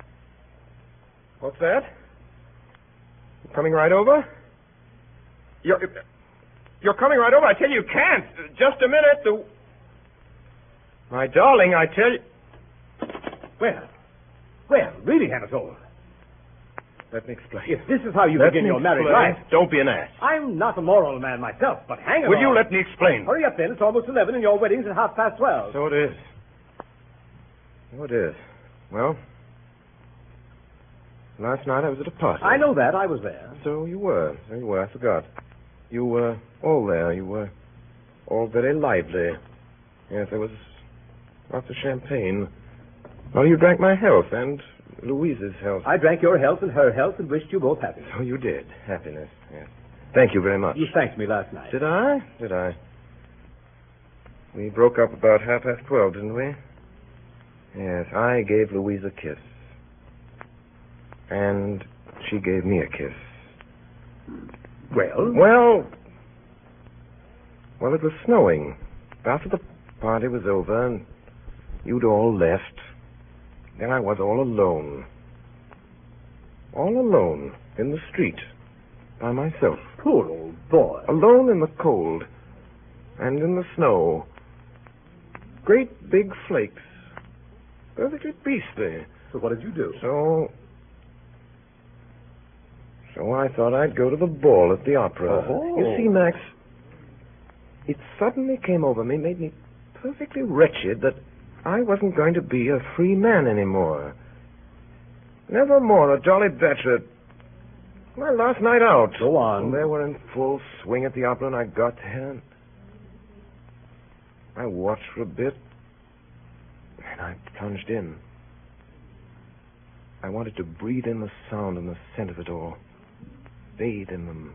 What's that? You coming right over? You're coming right over? I tell you, you can't. Just a minute. My darling, I tell you... Well, really, Anatol. Let me explain. If this is how you begin your married life... Don't be an ass. I'm not a moral man myself, but hang it Will all. you let me explain? Hurry up, then. It's almost 11, and your wedding's at 12:30. So it is. So it is. Well, last night I was at a party. I know that. I was there. So you were. I forgot. You were all there. You were all very lively. Yes, there was lots of champagne. Well, you drank my health and Louise's health. I drank your health and her health and wished you both happy. So you did. Happiness, yes. Thank you very much. You thanked me last night. Did I? We broke up about 12:30, didn't we? Yes, I gave Louise a kiss. And she gave me a kiss. Well, it was snowing. After the party was over and you'd all left, then I was all alone. All alone in the street by myself. Poor old boy. Alone in the cold and in the snow. Great big flakes. Perfectly beastly. So what did you do? So I thought I'd go to the ball at the opera. Oh. You see, Max, it suddenly came over me, made me perfectly wretched that I wasn't going to be a free man anymore. Never more a jolly bachelor. My last night out. Go on. They were in full swing at the opera, and I got there. And I watched for a bit, and I plunged in. I wanted to breathe in the sound and the scent of it all. Bathe in them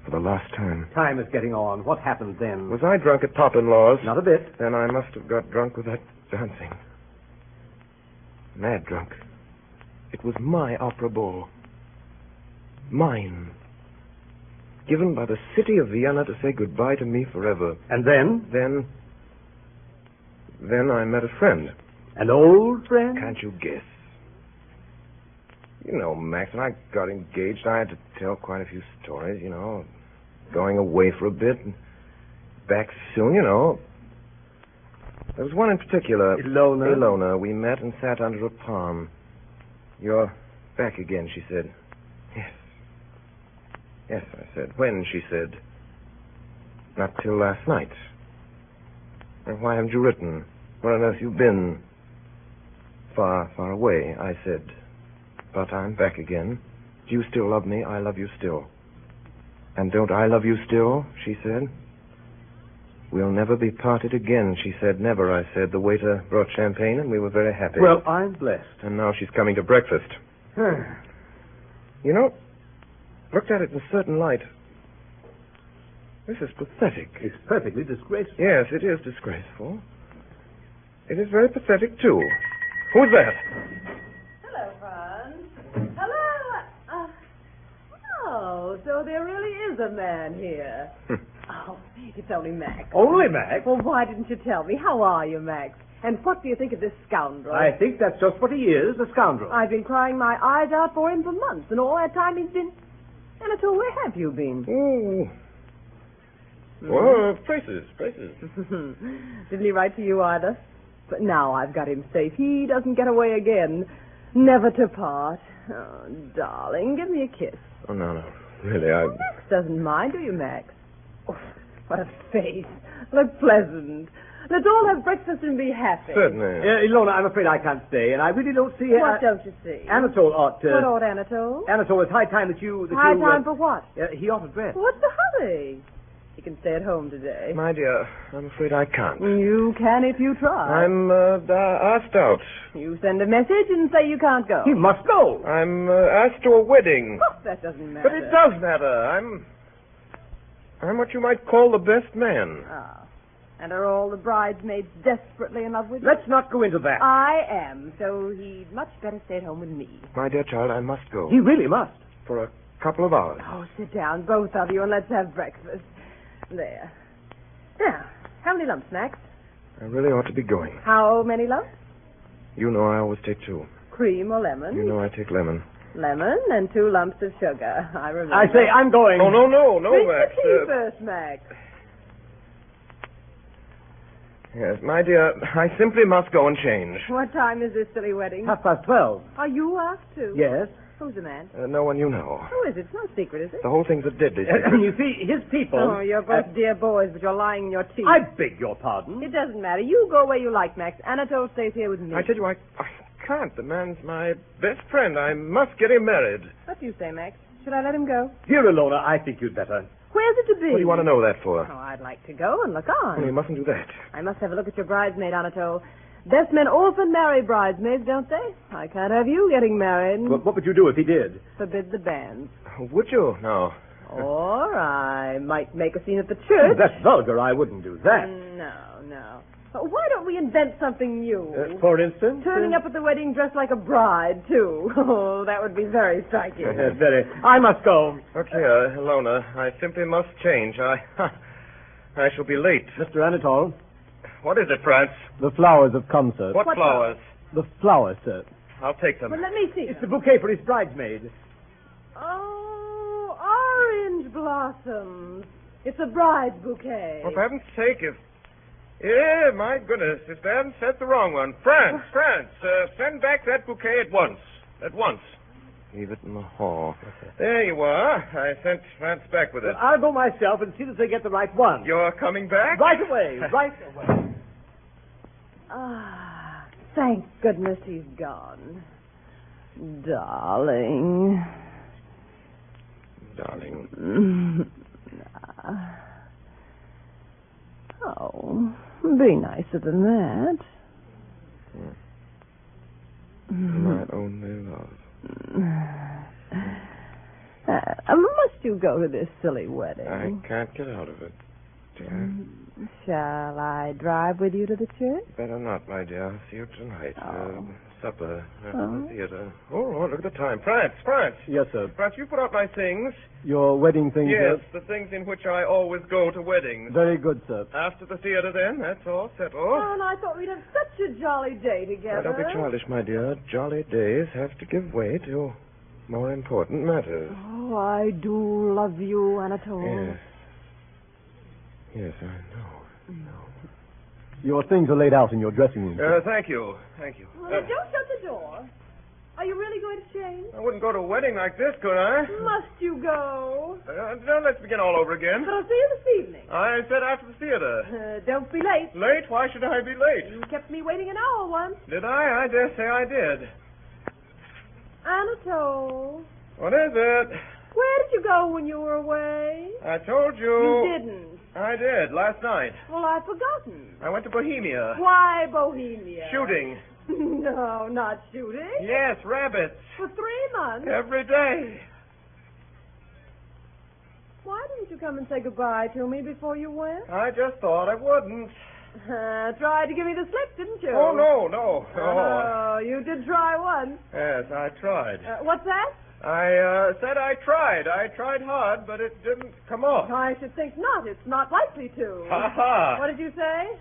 for the last time. Time is getting on. What happened then? Was I drunk at Pop-in-Law's? Not a bit. Then I must have got drunk with that dancing. Mad drunk. It was my opera ball. Mine. Given by the city of Vienna to say goodbye to me forever. And then? Then I met a friend. An old friend? Can't you guess? You know, Max, when I got engaged, I had to tell quite a few stories, you know. Going away for a bit and back soon, you know. There was one in particular. Ilona. We met and sat under a palm. You're back again, she said. Yes. Yes, I said. When, she said. Not till last night. And why haven't you written? Where on earth you been? Far, far away, I said. But I'm back again. Do you still love me? I love you still. And don't I love you still? She said. We'll never be parted again, she said. Never, I said. The waiter brought champagne, and we were very happy. Well, I'm blessed. And now she's coming to breakfast. You know, looked at it in a certain light. This is pathetic. It's perfectly disgraceful. Yes, it is disgraceful. It is very pathetic, too. Who's that? Hello, Franz. Hello. Oh, so there really is a man here. Oh, it's only Max. Only Max? Well, why didn't you tell me? How are you, Max? And what do you think of this scoundrel? I think that's just what he is, a scoundrel. I've been crying my eyes out for him for months, and all that time he's been... Anatol, where have you been? Oh. Well, places. Didn't he write to you either? But now I've got him safe. He doesn't get away again. Never to part. Oh, darling, give me a kiss. Oh, no. Really, Max doesn't mind, do you, Max? Oh, what a face. Look pleasant. Let's all have breakfast and be happy. Certainly. Ilona, I'm afraid I can't stay, and I really don't see... What don't you see? Anatol ought to... What ought Anatol? Anatol, it's high time that you... High time for what? He ought to dress. What's the hurry? You can stay at home today. My dear, I'm afraid I can't. You can if you try. I'm asked out. You send a message and say you can't go. He must go. I'm asked to a wedding. Oh, that doesn't matter. But it does matter. I'm what you might call the best man. Ah. And are all the bridesmaids desperately in love with you? Let's not go into that. I am, so he'd much better stay at home with me. My dear child, I must go. He really must. For a couple of hours. Oh, sit down, both of you, and let's have breakfast. There. Now, how many lumps, Max? I really ought to be going. How many lumps? You know I always take 2. Cream or lemon? You know I take lemon. Lemon and 2 lumps of sugar. I remember. I say, I'm going. Oh, no, Drink Max. the tea first, Max. Yes, my dear, I simply must go and change. What time is this silly wedding? 12:30. Are you asked to? Yes. Who's the man? No one you know. Who is it? It's no secret, is it? The whole thing's a deadly secret. You see, his people... Oh, you're both dear boys, but you're lying in your teeth. I beg your pardon. It doesn't matter. You go where you like, Max. Anatol stays here with me. I tell you, I can't. The man's my best friend. I must get him married. What do you say, Max? Should I let him go? Dear Ilona, I think you'd better. Where's it to be? What do you want to know that for? Oh, I'd like to go and look on. Well, you mustn't do that. I must have a look at your bridesmaid, Anatol. Best men often marry bridesmaids, don't they? I can't have you getting married. Well, what would you do if he did? Forbid the banns. Would you? No. Or I might make a scene at the church. That's vulgar. I wouldn't do that. No. Why don't we invent something new? For instance? Turning up at the wedding dressed like a bride, too. Oh, that would be very striking. Yes, very. I must go. Look here, Ilona. I simply must change. I shall be late. Mr. Anatol, What is it, France? the flowers have come, sir. What flowers? The flowers, sir. I'll take them. Well, let me see. It's the bouquet for his bridesmaid. Oh, orange blossoms. It's a bride's bouquet. For heaven's sake, Yeah, my goodness, if they haven't sent the wrong one. France, send back that bouquet at once. At once. Leave it in the hall. There you are. I sent France back with it. Well, I'll go myself and see that they get the right one. You're coming back? Right away. Right away. Ah, thank goodness he's gone. Darling. Darling. Oh, be nicer than that. My only love. Must you go to this silly wedding? I can't get out of it, dear. Shall I drive with you to the church? Better not, my dear. I'll see you tonight. Oh. Supper after the theater. Oh, look at the time. France. Yes, sir. France, you put out my things. Your wedding things, Yes, sir? the things in which I always go to weddings. Very good, sir. After the theater, then. That's all settled. Oh, and I thought we'd have such a jolly day Now, together. don't be childish, my dear. Jolly days have to give way to more important matters. Oh, I do love you, Anatol. Yes. Yes, I know. Your things are laid out in your dressing room, sir. Thank you. Well, don't shut the door. Are you really going to change? I wouldn't go to a wedding like this, could I? Must you go? Now, let's begin all over again. But I'll see you this evening. I said after the theater. Don't be late. Late? Why should I be late? You kept me waiting an hour once. Did I? I dare say I did. Anatol, What is it? where did you go when you were away? I told you. You didn't. I did, last night. Well, I've forgotten. I went to Bohemia. Why Bohemia? Shooting. No, not shooting. Yes, rabbits. For 3 months. Every day. Why didn't you come and say goodbye to me before you went? I just thought I wouldn't. Tried to give me the slip, didn't you? Oh, no. Oh, you did try once. Yes, I tried. What's that? I said I tried. I tried hard, but it didn't come off. I should think not. It's not likely to. Ha ha. What did you say?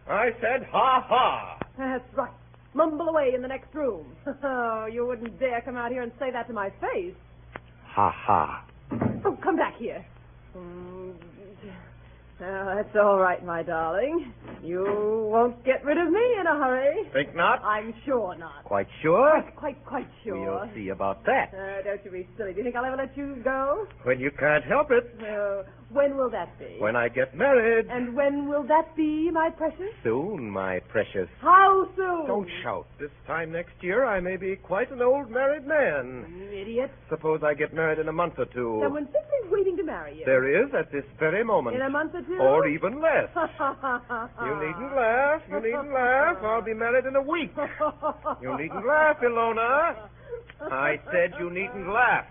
I said ha ha. That's right. Mumble away in the next room. Oh, you wouldn't dare come out here and say that to my face. Ha ha. Oh, come back here. Oh, that's all right, my darling. You won't get rid of me in a hurry. Think not? I'm sure not. Quite sure? Quite sure. We'll see about that. Don't you be silly. Do you think I'll ever let you go? When you can't help it. When will that be? When I get married. And when will that be, my precious? Soon, my precious. How soon? Don't shout. This time next year, I may be quite an old married man. You idiot. Suppose I get married in a month or two. Someone's simply waiting to marry you. There is, at this very moment. In a month or two? Or even less. You needn't laugh. You needn't laugh. I'll be married in a week. You needn't laugh, Ilona. I said you needn't laugh.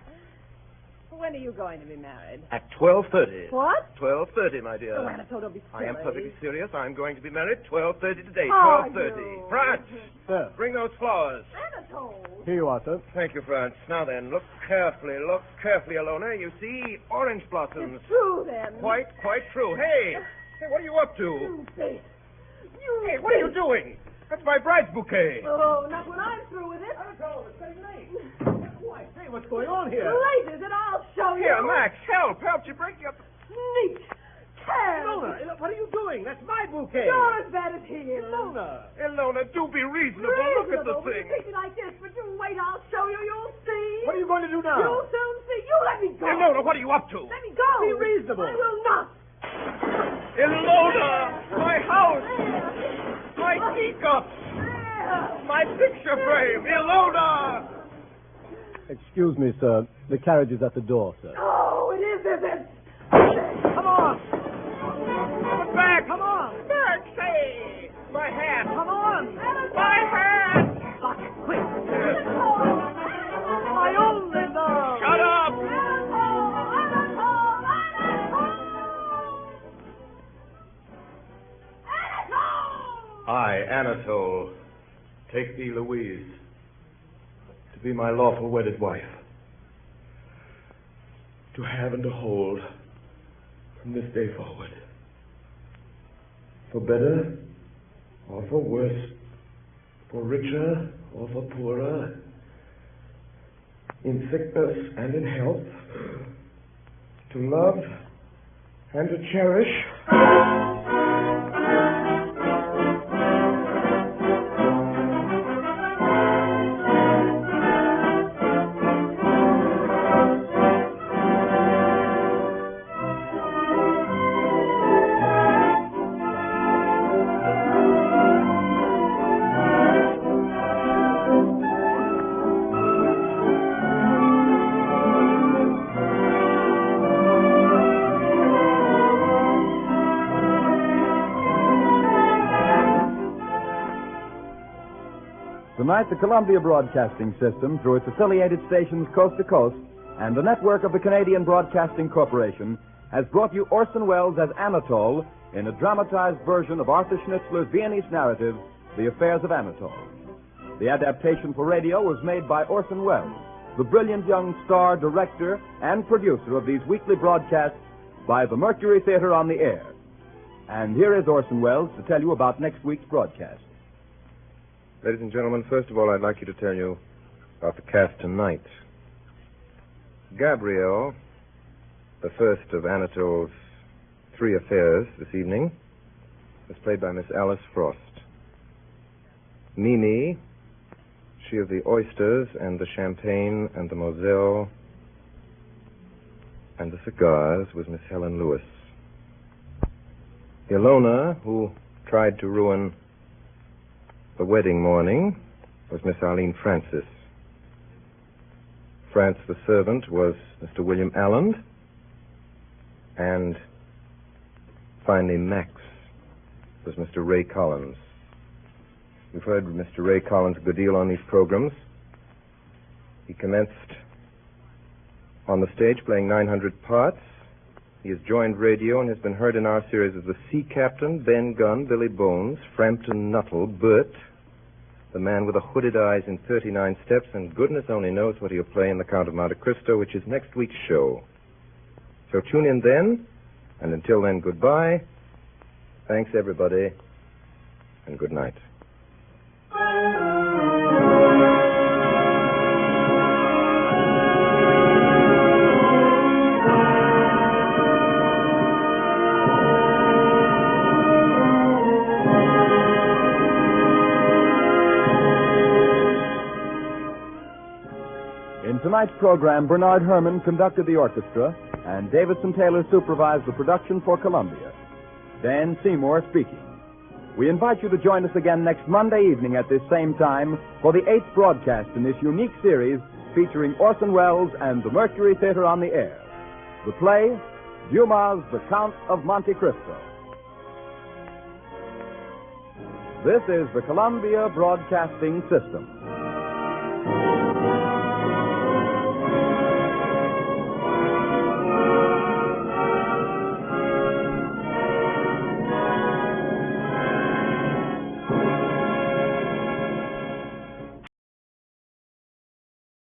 When are you going to be married? At 12:30. What? 12:30, my dear. Oh, Anatol, don't be silly. I am perfectly serious. I'm going to be married 12:30 today. Are 12:30. you? France, Sir. bring those flowers. Anatol! Here you are, sir. Thank you, France. Now then, look carefully, Ilona. You see orange blossoms. It's true, then. Quite true. Hey, what are you up to? You face. Hey, what are you doing? That's my bride's bouquet. Oh, not when I'm through with it. Anatol, it's getting late. Why, hey, what's going on here? Late, is it? I'll show you. Here, Max, help. You're breaking up. Neat. Ilona, what are you doing? That's my bouquet. You're as bad as he is. Ilona, do be reasonable. Look at the thing. You take me like this, but you wait, I'll show you. You'll see. What are you going to do now? You'll soon see. You let me go. Ilona, what are you up to? Let me go. Be reasonable. I will not. Ilona, my house, my teacups, my picture frame. Ilona! Excuse me, sir. The carriage is at the door, sir. Oh, it is it? Come on. Come back. Come on. Back, say. My hat. Come on. My hat. Lock it, quick. My only love. Shut up. I, Anatol, take thee, Louise, to be my lawful wedded wife, to have and to hold from this day forward, for better or for worse, for richer or for poorer, in sickness and in health, to love and to cherish. Tonight, the Columbia Broadcasting System, through its affiliated stations coast to coast, and the network of the Canadian Broadcasting Corporation, has brought you Orson Welles as Anatol in a dramatized version of Arthur Schnitzler's Viennese narrative, The Affairs of Anatol. The adaptation for radio was made by Orson Welles, the brilliant young star, director, and producer of these weekly broadcasts by the Mercury Theater on the air. And here is Orson Welles to tell you about next week's broadcast. Ladies and gentlemen, first of all, I'd like you to tell you about the cast tonight. Gabrielle, the first of Anatol's three affairs this evening, is played by Miss Alice Frost. Mimi, she of the oysters and the champagne and the Moselle and the cigars, was Miss Helen Lewis. Ilona, who tried to ruin the wedding morning, was Miss Arlene Francis. France the servant was Mr. William Allen. And finally, Max was Mr. Ray Collins. You've heard Mr. Ray Collins a good deal on these programs. He commenced on the stage playing 900 parts. He has joined radio and has been heard in our series as the Sea Captain, Ben Gunn, Billy Bones, Frampton Nuttall, Bert, the man with the hooded eyes in 39 Steps, and goodness only knows what he'll play in The Count of Monte Cristo, which is next week's show. So tune in then, and until then, goodbye. Thanks, everybody, and good night. tonight's program, Bernard Herrmann conducted the orchestra, and Davidson Taylor supervised the production for Columbia. Dan Seymour speaking. We invite you to join us again next Monday evening at this same time for the 8th broadcast in this unique series featuring Orson Welles and the Mercury Theater on the air. The play, Dumas' The Count of Monte Cristo. This is the Columbia Broadcasting System.